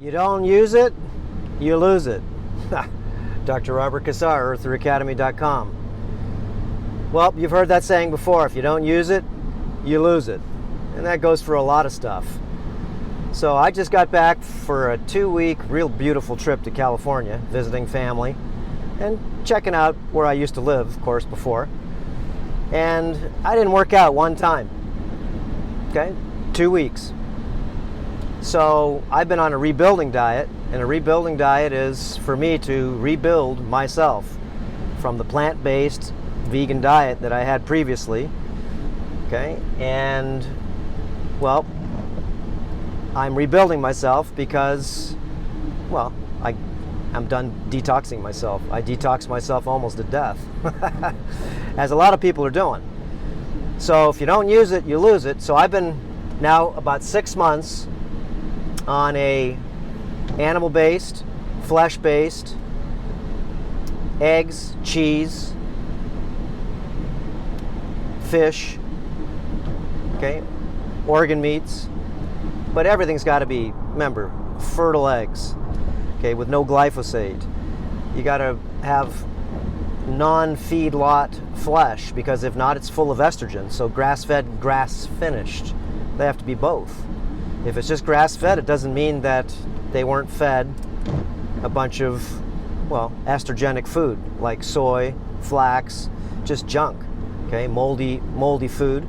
You don't use it, you lose it. Dr. Robert Cassar, eartheracademy.com. Well, you've heard that saying before. If you don't use it, you lose it. And that goes for a lot of stuff. So I just got back for a 2-week, real beautiful trip to California, visiting family and checking out where I used to live, of course, before. And I didn't work out one time. Okay? 2 weeks. So I've been on a rebuilding diet, and a rebuilding diet is for me to rebuild myself from the plant-based vegan diet that I had previously. Okay? And, well, I'm rebuilding myself because, well, I'm done detoxing myself. I detox myself almost to death, as a lot of people are doing. So if you don't use it, you lose it. So I've been now about 6 months on a animal-based, flesh-based, eggs, cheese, fish, okay, organ meats, but everything's got to be, remember, fertile eggs, okay, with no glyphosate. You got to have non-feedlot flesh, because if not, it's full of estrogen. So grass-fed, grass-finished. They have to be both. If it's just grass-fed, it doesn't mean that they weren't fed a bunch of, well, estrogenic food like soy, flax, just junk, okay, moldy food.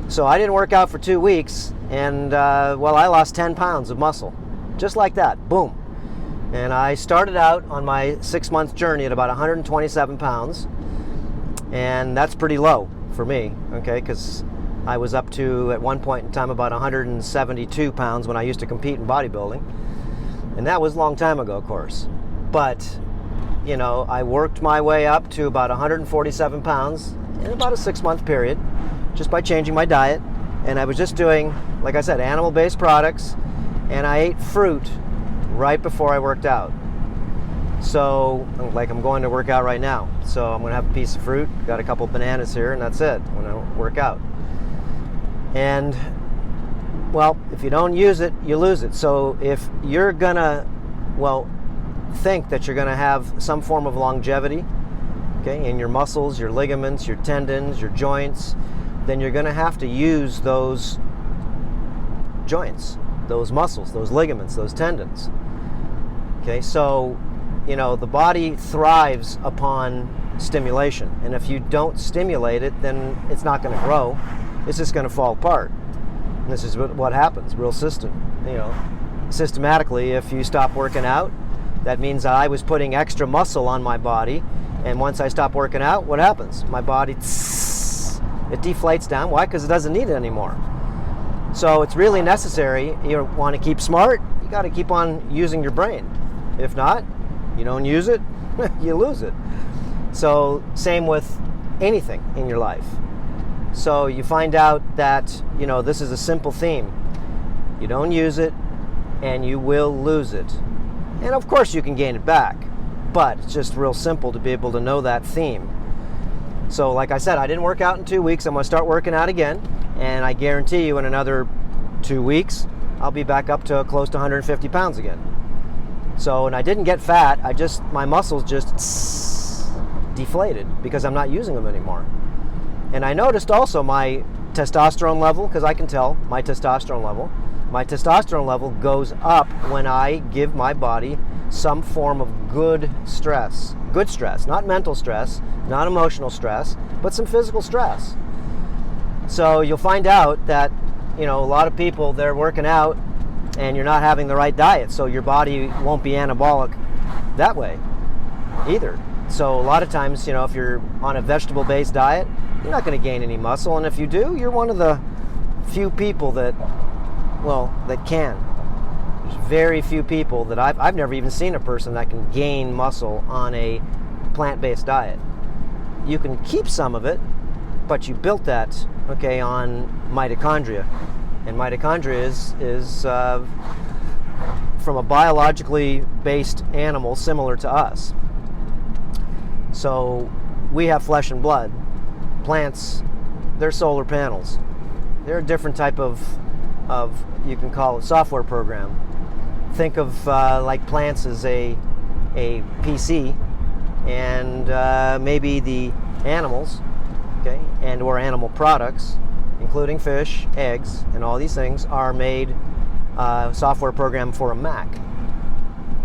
So I didn't work out for 2 weeks, and well, I lost 10 pounds of muscle, just like that, boom. And I started out on my 6-month journey at about 127 pounds, and that's pretty low for me, okay, because I was up to, at one point in time, about 172 pounds when I used to compete in bodybuilding. And that was a long time ago, of course. But, you know, I worked my way up to about 147 pounds in about a 6-month period, just by changing my diet. And I was just doing, like I said, animal-based products, and I ate fruit right before I worked out. So, like, I'm going to work out right now. So I'm going to have a piece of fruit, got a couple bananas here, and that's it. I'm going to work out. And, well, if you don't use it, you lose it. So if you're gonna, well, think that you're gonna have some form of longevity, okay, in your muscles, your ligaments, your tendons, your joints, then you're gonna have to use those joints, those muscles, those ligaments, those tendons. Okay, so, you know, the body thrives upon stimulation. And if you don't stimulate it, then it's not gonna grow. It's just going to fall apart. And this is what happens, real systematically. If you stop working out, that means I was putting extra muscle on my body, and once I stop working out, what happens? My body, it deflates down. Why? Because it doesn't need it anymore. So it's really necessary. You want to keep smart, you got to keep on using your brain. If not, you don't use it, you lose it. So same with anything in your life. So you find out that, you know, this is a simple theme. You don't use it, and you will lose it. And of course you can gain it back, but it's just real simple to be able to know that theme. So like I said, I didn't work out in 2 weeks. I'm going to start working out again, and I guarantee you in another 2 weeks, I'll be back up to close to 150 pounds again. So, and I didn't get fat, my muscles just deflated because I'm not using them anymore. And I noticed also my testosterone level, because I can tell my testosterone level goes up when I give my body some form of good stress, not mental stress, not emotional stress, but some physical stress. So you'll find out that, you know, a lot of people, they're working out and you're not having the right diet, so your body won't be anabolic that way either. So a lot of times, you know, if you're on a vegetable-based diet, you're not going to gain any muscle, and if you do, you're one of the few people that can. There's very few people that I've never even seen a person that can gain muscle on a plant-based diet. You can keep some of it, but you built that, okay, on mitochondria, and mitochondria is from a biologically based animal similar to us. So we have flesh and blood. Plants, they're solar panels. They're a different type of you can call it software program. think of like plants as a PC, and maybe the animals, okay, and or animal products, including fish, eggs, and all these things are made software program for a Mac.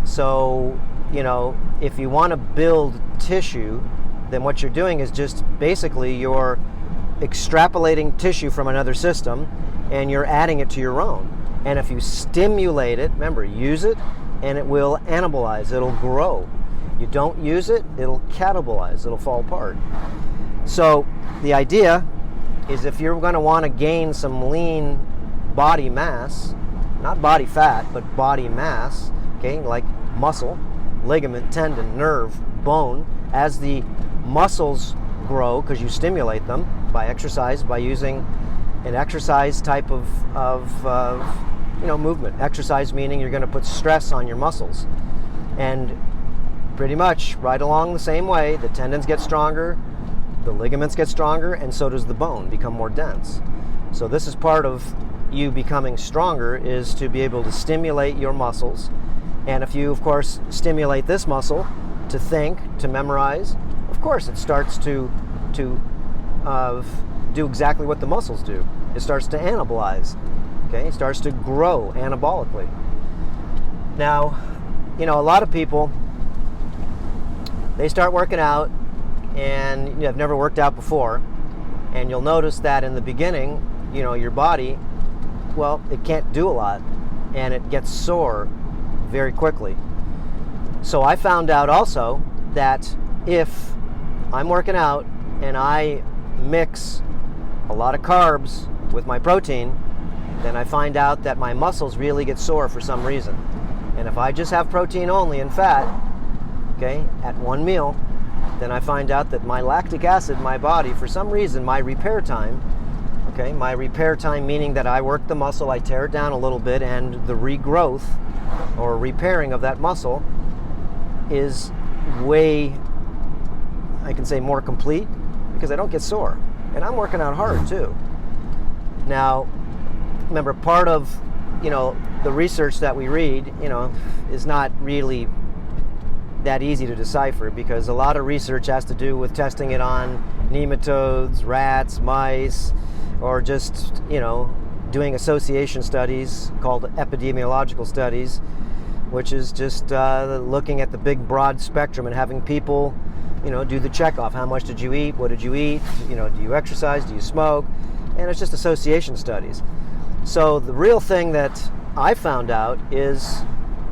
So, you know, if you want to build tissue, then what you're doing is just basically you're extrapolating tissue from another system and you're adding it to your own. And if you stimulate it, remember, use it and it will anabolize, it'll grow. You don't use it, it'll catabolize, it'll fall apart. So the idea is if you're going to want to gain some lean body mass, not body fat, but body mass, okay, like muscle, ligament, tendon, nerve, bone, as the muscles grow because you stimulate them by exercise, by using an exercise type of movement. Exercise meaning you're going to put stress on your muscles, and pretty much right along the same way, the tendons get stronger, the ligaments get stronger, and so does the bone become more dense. So this is part of you becoming stronger, is to be able to stimulate your muscles. And if you, of course, stimulate this muscle to think, to memorize, of course it starts to do exactly what the muscles do. It starts to anabolize, okay? It starts to grow anabolically. Now, you know, a lot of people, they start working out, and you have never worked out before, and you'll notice that in the beginning, you know, your body, well, it can't do a lot, and it gets sore very quickly. So I found out also that if I'm working out and I mix a lot of carbs with my protein, then I find out that my muscles really get sore for some reason. And if I just have protein only and fat, okay, at one meal, then I find out that my lactic acid in my body, for some reason, my repair time, okay, my repair time meaning that I work the muscle, I tear it down a little bit, and the regrowth or repairing of that muscle is way, I can say, more complete because I don't get sore. And I'm working out hard too. Now, remember, part of, you know, the research that we read, you know, is not really that easy to decipher, because a lot of research has to do with testing it on nematodes, rats, mice, or just, you know, doing association studies called epidemiological studies, which is just looking at the big broad spectrum and having people, you know, do the check off. How much did you eat? What did you eat? You know, do you exercise? Do you smoke? And it's just association studies. So the real thing that I found out is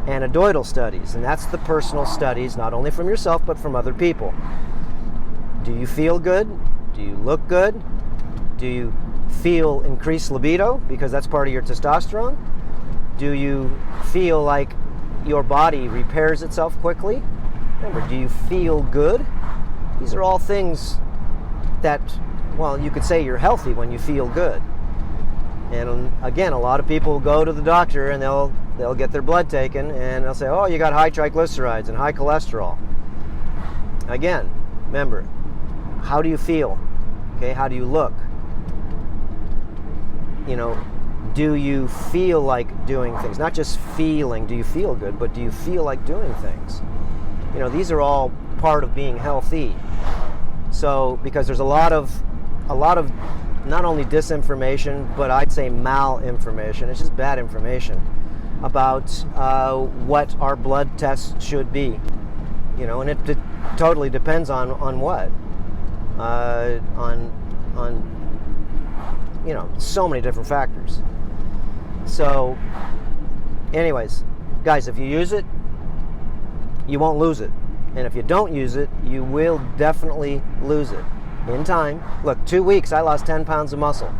anecdotal studies, and that's the personal studies, not only from yourself but from other people. Do you feel good? Do you look good? Do you feel increased libido, because that's part of your testosterone? Do you feel like your body repairs itself quickly? Remember, do you feel good? These are all things that, well, you could say you're healthy when you feel good. And again, a lot of people go to the doctor and they'll get their blood taken and they'll say, oh, you got high triglycerides and high cholesterol. Again, remember, how do you feel? Okay, how do you look? You know, do you feel like doing things? Not just feeling, do you feel good, but do you feel like doing things? You know, these are all part of being healthy. So, because there's a lot of not only disinformation, but I'd say malinformation. It's just bad information about what our blood tests should be. You know, and it totally depends on what, on you know, so many different factors. So, anyways, guys, if you use it, you won't lose it. And if you don't use it, you will definitely lose it in time. Look, 2 weeks, I lost 10 pounds of muscle.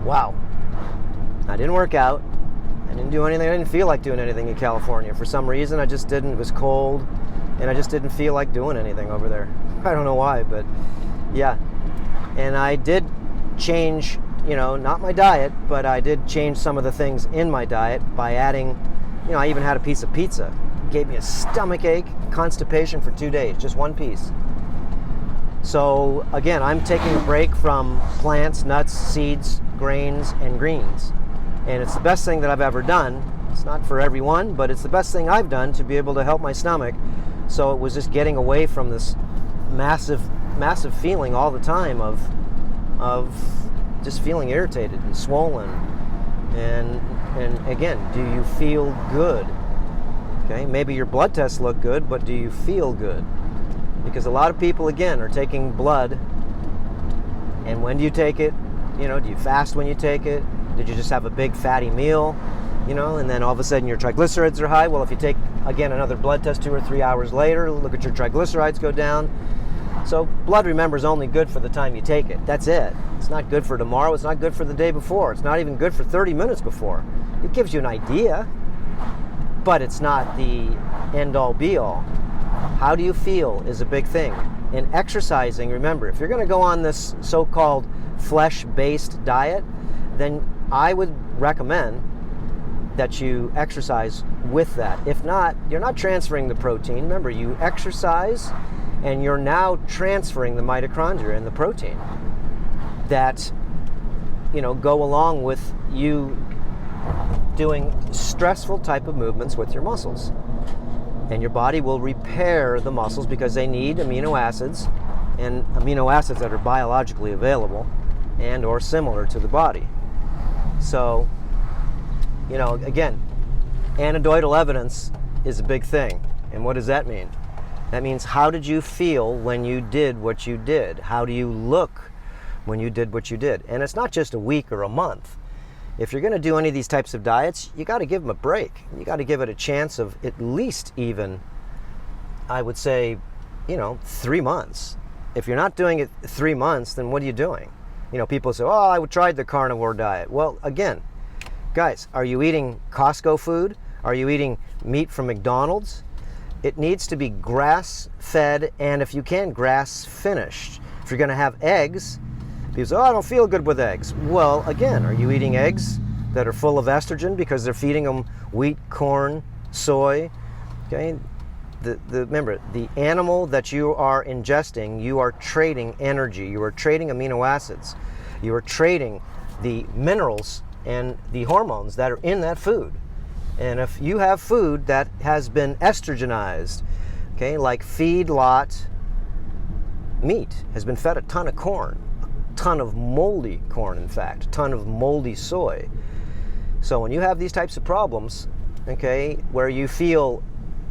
Wow. I didn't work out. I didn't do anything. I didn't feel like doing anything in California. For some reason, I just didn't. It was cold, and I just didn't feel like doing anything over there. I don't know why, but yeah. And I did change, you know, not my diet, but I did change some of the things in my diet by adding, you know, I even had a piece of pizza. It gave me a stomach ache, constipation for 2 days, just one piece. So again, I'm taking a break from plants, nuts, seeds, grains, and greens. And it's the best thing that I've ever done It's not for everyone, but it's the best thing I've done to be able to help my stomach. So it was just getting away from this massive feeling all the time of just feeling irritated and swollen. And again, do you feel good? Okay, maybe your blood tests look good, but do you feel good? Because a lot of people, again, are taking blood, and when do you take it? Do you fast when you take it? Did you just have a big fatty meal? And then all of a sudden your triglycerides are high. Well, if you take, again, another blood test 2 or 3 hours later, look at your triglycerides go down. So blood, remember, is only good for the time you take it. That's it. It's not good for tomorrow. It's not good for the day before. It's not even good for 30 minutes before. It gives you an idea, but it's not the end-all, be-all. How do you feel is a big thing. And exercising, remember, if you're going to go on this so-called flesh-based diet, then I would recommend that you exercise with that. If not, you're not transferring the protein. Remember, you exercise and you're now transferring the mitochondria and the protein that go along with you doing stressful type of movements with your muscles. And your body will repair the muscles because they need amino acids, and amino acids that are biologically available and or similar to the body. So, again, anecdotal evidence is a big thing. And what does that mean? That means, how did you feel when you did what you did? How do you look when you did what you did? And it's not just a week or a month. If you're going to do any of these types of diets, you got to give them a break. You got to give it a chance of at least even, I would say, 3 months. If you're not doing it 3 months, then what are you doing? People say, oh, I tried the carnivore diet. Well, again, guys, are you eating Costco food? Are you eating meat from McDonald's? It needs to be grass-fed, and if you can, grass-finished. If you're going to have eggs, people say, oh, I don't feel good with eggs. Well, again, are you eating eggs that are full of estrogen because they're feeding them wheat, corn, soy? Okay. Remember, the animal that you are ingesting, you are trading energy. You are trading amino acids. You are trading the minerals and the hormones that are in that food. And if you have food that has been estrogenized, okay, like feedlot meat has been fed a ton of corn, a ton of moldy corn, in fact, a ton of moldy soy. So when you have these types of problems, okay, where you feel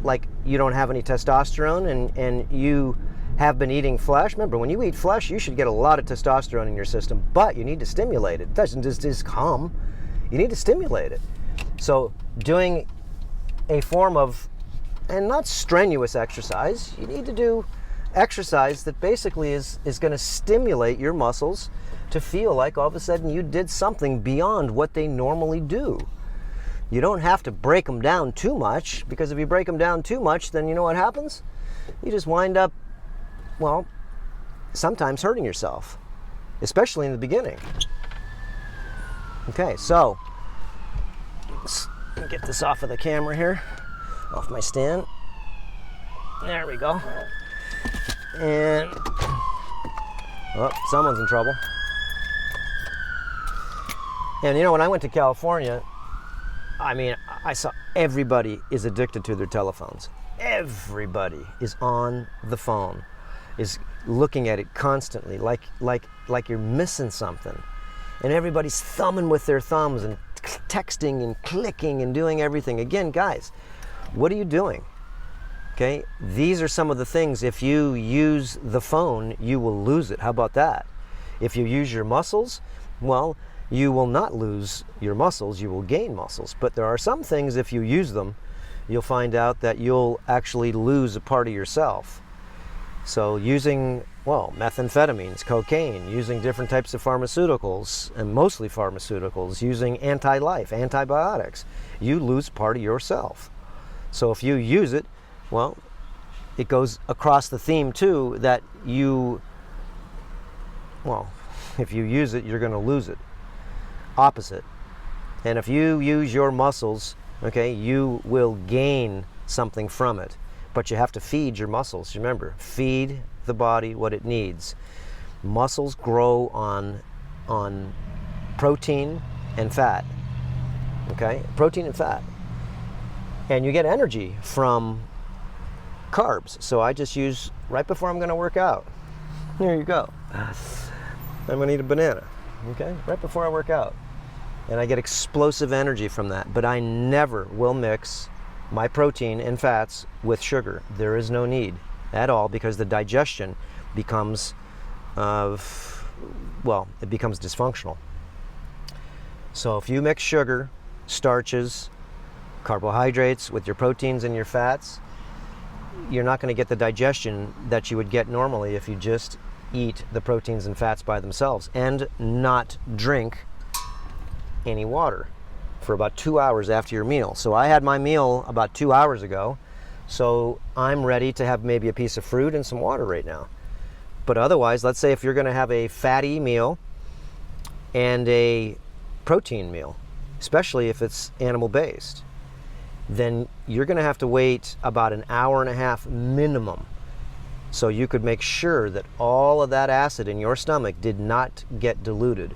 like you don't have any testosterone and you have been eating flesh, remember, when you eat flesh, you should get a lot of testosterone in your system, but you need to stimulate it. It doesn't just come. You need to stimulate it. So doing a form of, and not strenuous exercise, you need to do exercise that basically is going to stimulate your muscles to feel like all of a sudden you did something beyond what they normally do. You don't have to break them down too much, because if you break them down too much, then you know what happens? You just wind up, well, sometimes hurting yourself, especially in the beginning. Okay, so let's get this off of the camera here, off my stand. There we go. And, oh, someone's in trouble. And when I went to California, I mean, I saw everybody is addicted to their telephones. Everybody is on the phone, is looking at it constantly, like you're missing something. And everybody's thumbing with their thumbs and texting and clicking and doing everything. Again, guys, what are you doing? Okay, these are some of the things. If you use the phone, you will lose it. How about that? If you use your muscles, well, you will not lose your muscles, you will gain muscles. But there are some things, if you use them, you'll find out that you'll actually lose a part of yourself. So using, well, methamphetamines, cocaine, using different types of pharmaceuticals, and mostly pharmaceuticals, using anti-life, antibiotics, you lose part of yourself. So if you use it, well, it goes across the theme too that you, well, if you use it, you're going to lose it. Opposite. And if you use your muscles, okay, you will gain something from it. But you have to feed your muscles. Remember, feed the body what it needs. Muscles grow on protein and fat. Okay? Protein and fat. And you get energy from carbs. So I just use right before I'm going to work out. Here you go. I'm going to eat a banana, okay, right before I work out. And I get explosive energy from that. But I never will mix my protein and fats with sugar. There is no need at all, because the digestion becomes, it becomes dysfunctional. So if you mix sugar, starches, carbohydrates with your proteins and your fats, you're not going to get the digestion that you would get normally if you just eat the proteins and fats by themselves and not drink any water for about 2 hours after your meal. So I had my meal about 2 hours ago, so I'm ready to have maybe a piece of fruit and some water right now. But otherwise, let's say if you're going to have a fatty meal and a protein meal, especially if it's animal-based, then you're going to have to wait about an hour and a half minimum, so you could make sure that all of that acid in your stomach did not get diluted.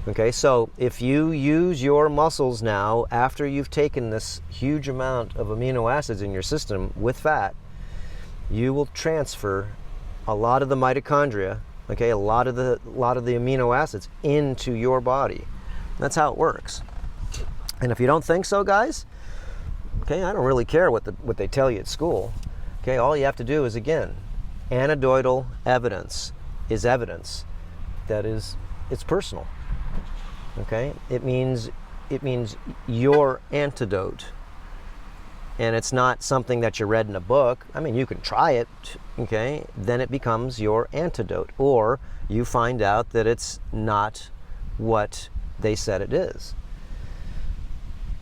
Okay, so if you use your muscles now after you've taken this huge amount of amino acids in your system with fat, you will transfer a lot of the mitochondria, okay, a lot of the amino acids into your body. That's how it works. And if you don't think so, guys, okay, I don't really care what they tell you at school. Okay, all you have to do is, again, anecdotal evidence is evidence that is, it's personal. Okay, it means your antidote, and it's not something that you read in a book. I mean, you can try it, okay, then it becomes your antidote, or you find out that it's not what they said it is.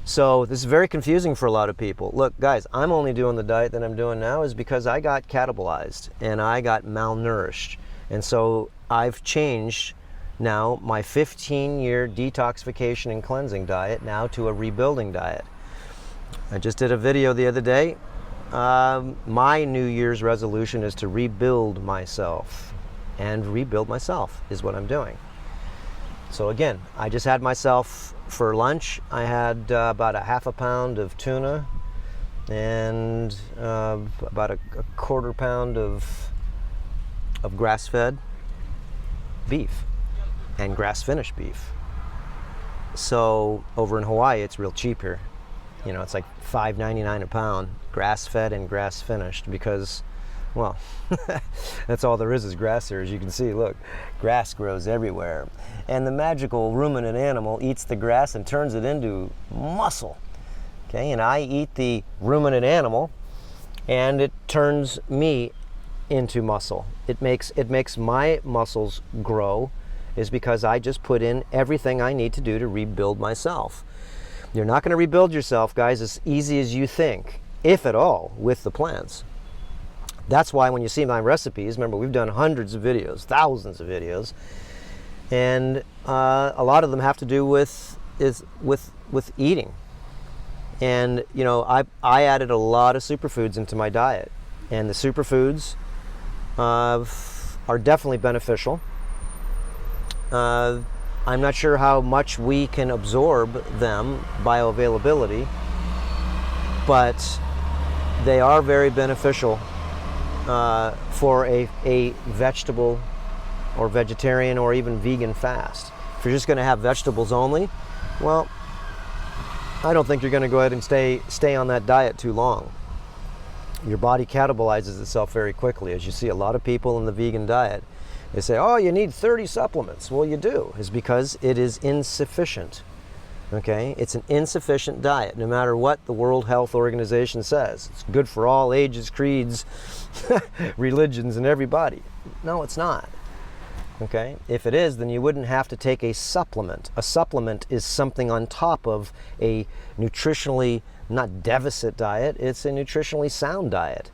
So this is very confusing for a lot of people. Look, guys, I'm only doing the diet that I'm doing now is because I got catabolized and I got malnourished, and so I've changed now my 15-year detoxification and cleansing diet now to a rebuilding diet. I just did a video the other day. My New Year's resolution is to rebuild myself, and rebuild myself is what I'm doing. So again, I just had myself for lunch. I had about a half a pound of tuna and about a quarter pound of grass-fed beef and grass-finished beef. So over in Hawaii, it's real cheap here. You know, it's like $5.99 a pound, grass-fed and grass-finished, because, well, that's all there is grass here. As you can see, look, grass grows everywhere. And the magical ruminant animal eats the grass and turns it into muscle. Okay, and I eat the ruminant animal and it turns me into muscle. It makes my muscles grow, is because I just put in everything I need to do to rebuild myself. You're not going to rebuild yourself, guys, as easy as you think, if at all, with the plants. That's why when you see my recipes, remember, we've done hundreds of videos, thousands of videos, and a lot of them have to do with eating. And you know, I added a lot of superfoods into my diet, and the superfoods are definitely beneficial. I'm not sure how much we can absorb them, bioavailability, but they are very beneficial for a vegetable or vegetarian or even vegan fast. If you're just going to have vegetables only, well, I don't think you're going to go ahead and stay on that diet too long. Your body catabolizes itself very quickly. As you see, a lot of people in the vegan diet, they say, oh, you need 30 supplements. Well, you do, is because it is insufficient. Okay, it's an insufficient diet, no matter what the World Health Organization says. It's good for all ages, creeds, religions, and everybody. No, it's not. Okay, if it is, then you wouldn't have to take a supplement. A supplement is something on top of a nutritionally, not deficit diet, it's a nutritionally sound diet.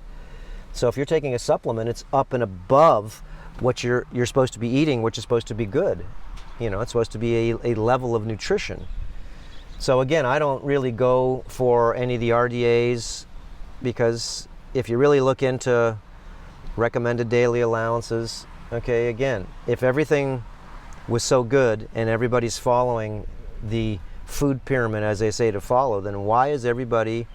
So if you're taking a supplement, it's up and above what you're supposed to be eating, which is supposed to be good. You know, it's supposed to be a level of nutrition. So again, I don't really go for any of the RDAs, because if you really look into recommended daily allowances, okay, again, if everything was so good and everybody's following the food pyramid as they say to follow, then why is everybody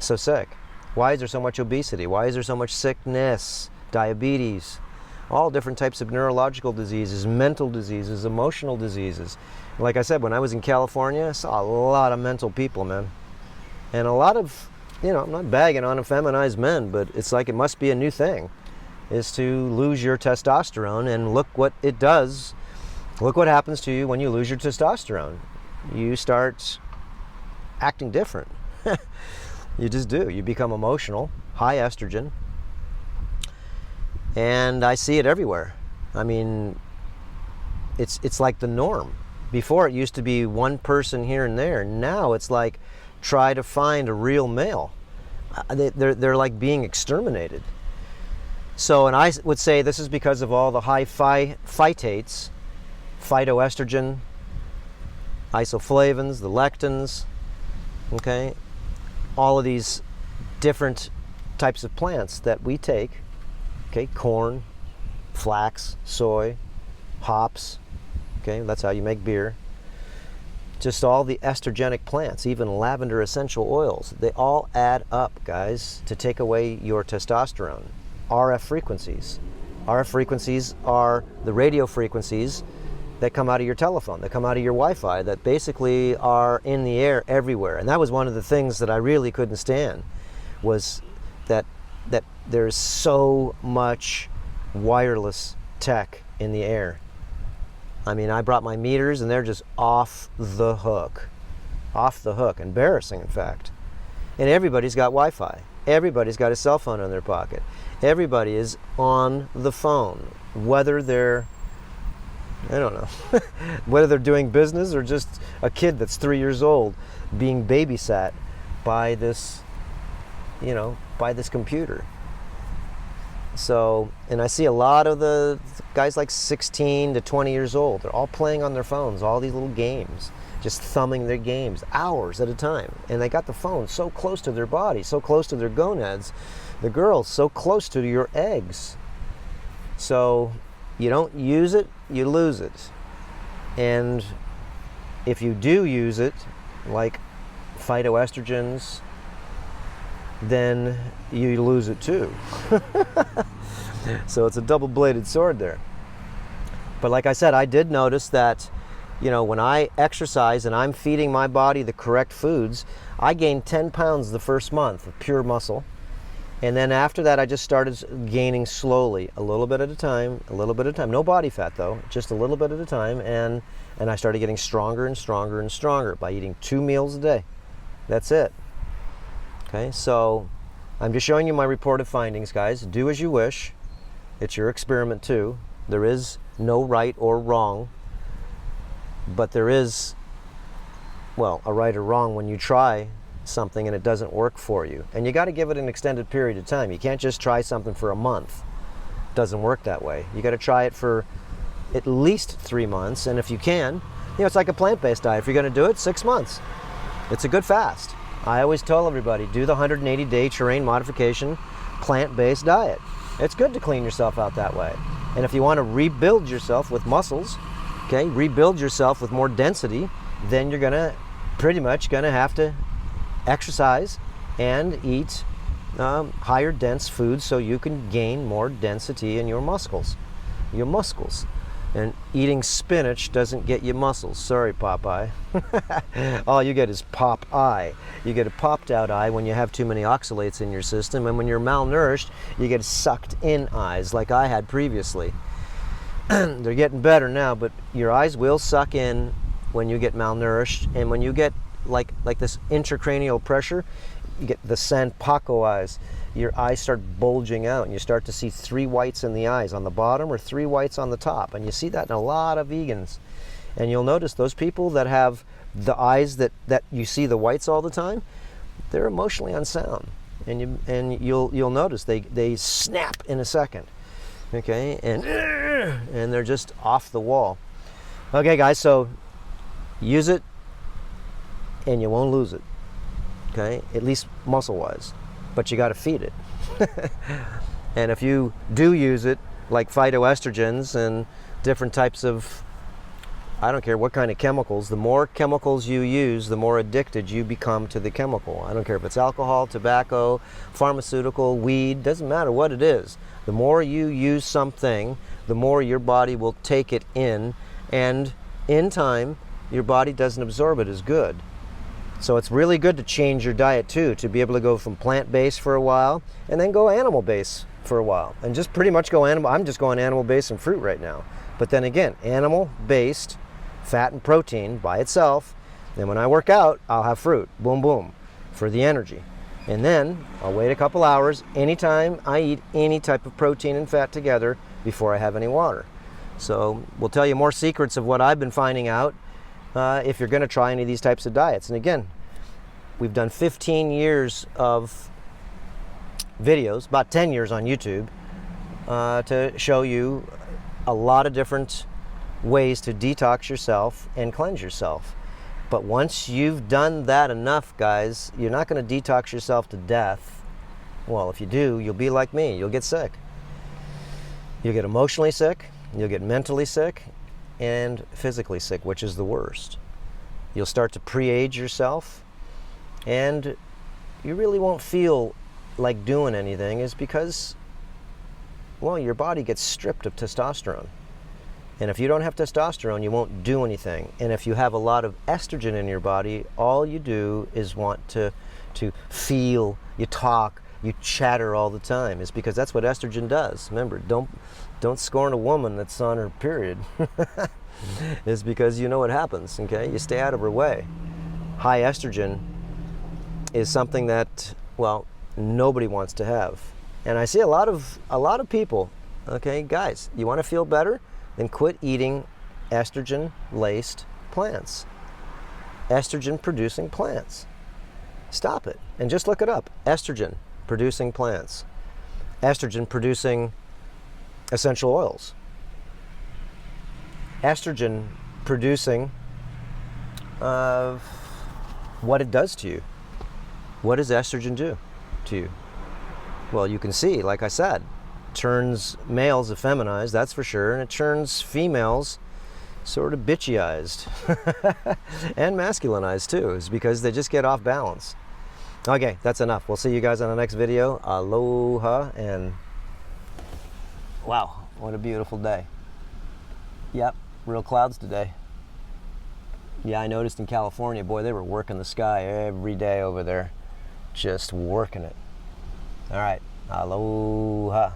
so sick? Why is there so much obesity? Why is there so much sickness? Diabetes, all different types of neurological diseases, mental diseases, emotional diseases. Like I said, when I was in California, I saw a lot of mental people, man. And a lot of, I'm not bagging on effeminized men, but it's like it must be a new thing, is to lose your testosterone, and look what it does. Look what happens to you when you lose your testosterone. You start acting different. You just do. You become emotional, high estrogen. And I see it everywhere. I mean, it's like the norm. Before it used to be one person here and there. Now it's like, try to find a real male. They're like being exterminated. So, and I would say this is because of all the high phytates, phytoestrogen, isoflavones, the lectins, okay? All of these different types of plants that we take. Okay, corn, flax, soy, hops, okay, that's how you make beer. Just all the estrogenic plants, even lavender essential oils, they all add up, guys, to take away your testosterone. RF frequencies. RF frequencies are the radio frequencies that come out of your telephone, that come out of your Wi-Fi, that basically are in the air everywhere. And that was one of the things that I really couldn't stand, was that there's so much wireless tech in the air. I mean, I brought my meters and they're just off the hook. Off the hook. Embarrassing, in fact. And everybody's got Wi-Fi. Everybody's got a cell phone in their pocket. Everybody is on the phone. Whether they're, I don't know, whether they're doing business or just a kid that's 3 years old being babysat by this, by this computer. So, and I see a lot of the guys like 16 to 20 years old. They're all playing on their phones, all these little games, just thumbing their games hours at a time. And they got the phone so close to their body, so close to their gonads. The girls so close to your eggs. So you don't use it, you lose it. And if you do use it, like phytoestrogens, then you lose it too. So it's a double-bladed sword there. But like I said, I did notice that, when I exercise and I'm feeding my body the correct foods, I gained 10 pounds the first month of pure muscle. And then after that, I just started gaining slowly, a little bit at a time, a little bit at a time. No body fat though, just a little bit at a time. And I started getting stronger and stronger and stronger by eating 2 meals a day. That's it. Okay, so I'm just showing you my reported findings, guys. Do as you wish. It's your experiment too. There is no right or wrong, but there is, well, a right or wrong when you try something and it doesn't work for you. And you got to give it an extended period of time. You can't just try something for a month. It doesn't work that way. You got to try it for at least 3 months, and if you can, it's like a plant-based diet. If you're going to do it, 6 months. It's a good fast. I always tell everybody, do the 180-day terrain modification plant-based diet. It's good to clean yourself out that way. And if you want to rebuild yourself with muscles, okay, rebuild yourself with more density, then you're pretty much going to have to exercise and eat higher dense foods so you can gain more density in your muscles. And eating spinach doesn't get you muscles. Sorry, Popeye. All you get is pop eye. You get a popped out eye when you have too many oxalates in your system, and when you're malnourished, you get sucked in eyes like I had previously. They're getting better now, but your eyes will suck in when you get malnourished, and when you get like this intracranial pressure, you get the Sanpaco eyes. Your eyes start bulging out and you start to see 3 whites in the eyes on the bottom or 3 whites on the top. And you see that in a lot of vegans. And you'll notice those people that have the eyes that you see the whites all the time, they're emotionally unsound. And you'll notice they snap in a second. Okay, and they're just off the wall. Okay guys, so use it and you won't lose it. Okay, at least muscle-wise. But you got to feed it. And if you do use it, like phytoestrogens and different types of I don't care what kind of chemicals. The more chemicals you use, the more addicted you become to the chemical. I don't care if it's alcohol, tobacco, pharmaceutical, weed, doesn't matter what it is. The more you use something, the more your body will take it in, and in time, your body doesn't absorb it as good. So it's really good to change your diet too, to be able to go from plant-based for a while and then go animal-based for a while. And just pretty much go animal. I'm just going animal-based and fruit right now. But then again, animal-based fat and protein by itself. Then when I work out, I'll have fruit, boom, boom, for the energy. And then I'll wait a couple hours anytime I eat any type of protein and fat together before I have any water. So we'll tell you more secrets of what I've been finding out if you're going to try any of these types of diets. And again, we've done 15 years of videos, about 10 years on YouTube, to show you a lot of different ways to detox yourself and cleanse yourself. But once you've done that enough, guys, you're not going to detox yourself to death. Well, if you do, you'll be like me. You'll get sick. You'll get emotionally sick, you'll get mentally sick, and physically sick, which is the worst. You'll start to pre-age yourself, and you really won't feel like doing anything, is because, well, your body gets stripped of testosterone. And if you don't have testosterone, you won't do anything. And if you have a lot of estrogen in your body, all you do is want to feel, you talk, you chatter all the time. It's because that's what estrogen does. Remember, don't scorn a woman that's on her period. It's because you know what happens, okay? You stay out of her way. High estrogen is something that, well, nobody wants to have. And I see a lot of people, okay, guys, you want to feel better? Then quit eating estrogen-laced plants. Estrogen-producing plants. Stop it. And just look it up. Estrogen-producing plants. Estrogen-producing essential oils. Estrogen-producing what it does to you. What does estrogen do to you? Well, you can see, like I said, turns males effeminized, that's for sure, and it turns females sort of bitchyized and masculinized too, is because they just get off balance. Okay, that's enough. We'll see you guys on the next video. Aloha, and wow, what a beautiful day. Yep, real clouds today. Yeah, I noticed in California, boy, they were working the sky every day over there, just working it. All right, aloha.